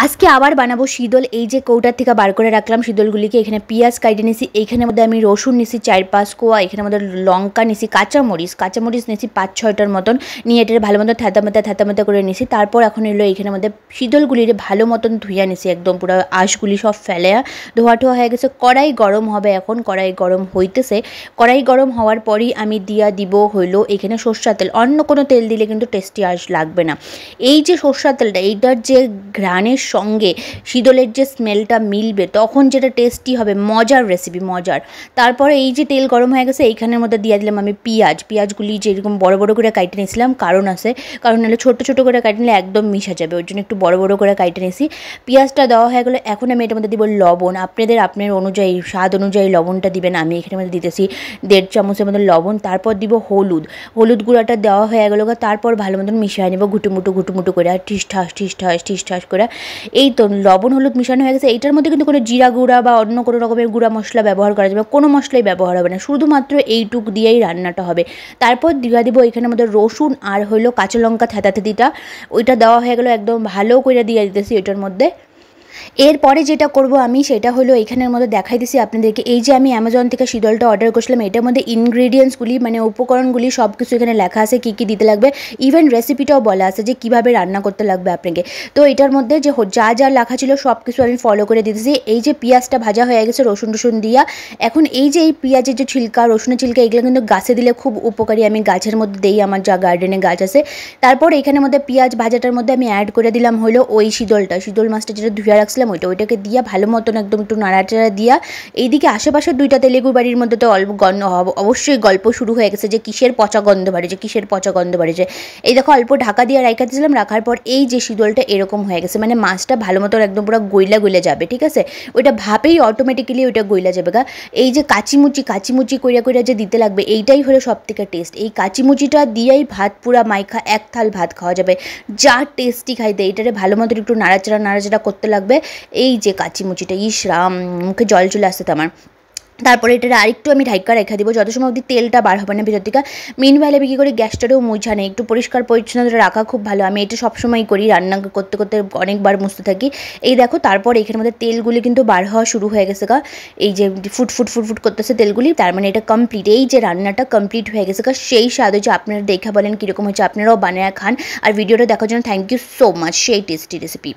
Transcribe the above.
আজকে আবার বানাবো শীতল। এই যে কৌটার থেকে বার করে রাখলাম শীতলগুলিকে, এখানে পেঁয়াজ কাটে নিছি, এইখানের মধ্যে আমি রসুন নিছি 4-5 কোয়া, এখানের মধ্যে লঙ্কা নিছি, কাঁচামরিচ নিছি 5-6টার মতন নিয়ে এটার ভালো মতো থ্যাতা করে নিছি। তারপর এখন এলো এইখানের মধ্যে শীতলগুলির ভালো মতন ধুইয়া নিছি, একদম পুরো আঁশগুলি সব ফেলে ধোয়া ঠোয়া হয়ে গেছে। কড়াই গরম হবে, এখন কড়াই গরম হইতেছে। কড়াই গরম হওয়ার পরই আমি দিব হইলো এখানে সরষের তেল। অন্য কোনো তেল দিলে কিন্তু টেস্টি লাগবে না। এই যে সরষের তেলটা, এইটার যে ঘ্রাণের সঙ্গে শীতলের যে স্মেলটা মিলবে তখন যেটা টেস্টি হবে, মজার রেসিপি, মজার। তারপরে এই যে তেল গরম হয়ে গেছে, এইখানের মধ্যে দিয়ে দিলাম আমি পেঁয়াজগুলি যেরকম বড় বড় করে কাটে নিয়েছিলাম, কারণ নাহলে ছোট ছোট করে কাটে নিলে একদম মিশা যাবে, ওই জন্য একটু বড় বড় করে কাটে নিয়েছি। পেঁয়াজটা দেওয়া হয়ে গেলো, এখন আমি এটার মধ্যে দিব লবণ। আপনার অনুযায়ী, স্বাদ অনুযায়ী লবণটা দিবেন। আমি এখানের মধ্যে দিতেছি 1.5 চামচের মতো লবণ। তারপর দিব হলুদ গুঁড়াটা দেওয়া হয়ে গেলো। তারপর ভালো মতন মিশিয়ে নেবো ঘুটুমুটু করে, আর ঠিস ঠাস করে। এই তো লবণ হলুদ মিশানো হয়ে গেছে। এইটার মধ্যে কিন্তু কোনো জিরা গুঁড়া বা অন্য কোনো রকমের গুঁড়া মশলা ব্যবহার করা যাবে, কোনো মশলাই ব্যবহার হবে না, শুধুমাত্র এইটুক দিয়েই রান্নাটা হবে। তারপর দিয়ে দিব এখানের মধ্যে রসুন আর হইলো কাঁচা লঙ্কা থ্যাতাথ্যাতিটা, ওইটা দেওয়া হয়ে গেলো, একদম ভালো করে দিয়ে দিতেছি এটার মধ্যে। এরপরে যেটা করব আমি সেটা হলো এখানের মধ্যে দেখাই দিছি আপনাদেরকে। এই যে আমি অ্যামাজন থেকে শীতলটা অর্ডার করছিলাম, এটার মধ্যে ইনগ্রিডিয়েন্টসগুলি মানে উপকরণগুলি সব কিছু এখানে লেখা আছে, কী কী দিতে লাগবে, ইভেন রেসিপিটাও বলা আছে যে কীভাবে রান্না করতে লাগবে আপনাকে। তো এটার মধ্যে যে যা লেখা ছিল সব কিছু আমি ফলো করে দিতেছি। এই যে পেঁয়াজটা ভাজা হয়ে গেছে রসুন দিয়া, এখন এই যে এই পেঁয়াজের যে ছিলকা, রসুনের ছিলকা, এগুলো কিন্তু গাছে দিলে খুব উপকারী। আমি গাছের মধ্যে দিই, আমার যা গার্ডেনে গাছ আছে। তারপর এখানের মধ্যে পেঁয়াজ ভাজাটার মধ্যে আমি অ্যাড করে দিলাম হলো ওই শীতল মাছটা যেটা ধুয়ে রাখছিলাম, ওইটাকে দিয়া ভালো মতন একদম একটু নাড়াচাড়া দিয়া। এইদিকে আশেপাশের 2টা তেলেগুর বাড়ির মধ্যে তো অবশ্যই গল্প শুরু হয়ে গেছে যে কিসের পচা গন্ধ বাড়িছে। এই দেখো অল্প ঢাকা দিয়ে রাখা দিয়েছিলাম, রাখার পর এই যে শীতলটা এরকম হয়ে গেছে, মানে মাছটা ভালো মতন একদম পুরো গইলা যাবে, ঠিক আছে। ওইটা ভাবেই অটোমেটিক্যালি ওইটা গইলা যাবে গা। এই যে কাচিমুচি কইরা যে দিতে লাগবে, এইটাই হলো সব থেকে টেস্ট। এই কাচিমুচিটা দিয়েই ভাত পুরা মাইখা এক থাল ভাত খাওয়া যাবে, যা টেস্টি খাইতে। এইটারে ভালো মতন একটু নাড়াচাড়া করতে লাগবে। এই যে কাচিমুচিটা, রাম, মুখে জল চলে আসছে তো আমার। তারপরে এটা আরেকটু আমি ঢাকা রেখে দিব, যত সময় অবধি তেলটা বার হবে না ভিতর থেকে। মিনওয়াইল আমি কী করি, গ্যাসটারও মুছা নেই, একটু পরিষ্কার পরিচ্ছন্নতা রাখা খুব ভালো। আমি এটা সবসময় করি, রান্না করতে অনেকবার মুছতে থাকি। এই দেখো তারপর এখানের মধ্যে তেলগুলি কিন্তু বার হওয়া শুরু হয়ে গেছে গা। এই যে ফুট করতেছে তেলগুলি, তার মানে এটা কমপ্লিট, এই যে রান্নাটা কমপ্লিট হয়ে গেছে গা। সেই স্বাদ হচ্ছে, আপনারা দেখা বলেন কীরকম হচ্ছে, আপনারাও বানায় খান। আর ভিডিওটা দেখার জন্য থ্যাংক ইউ সো মাচ, সেই টেস্টি রেসিপি।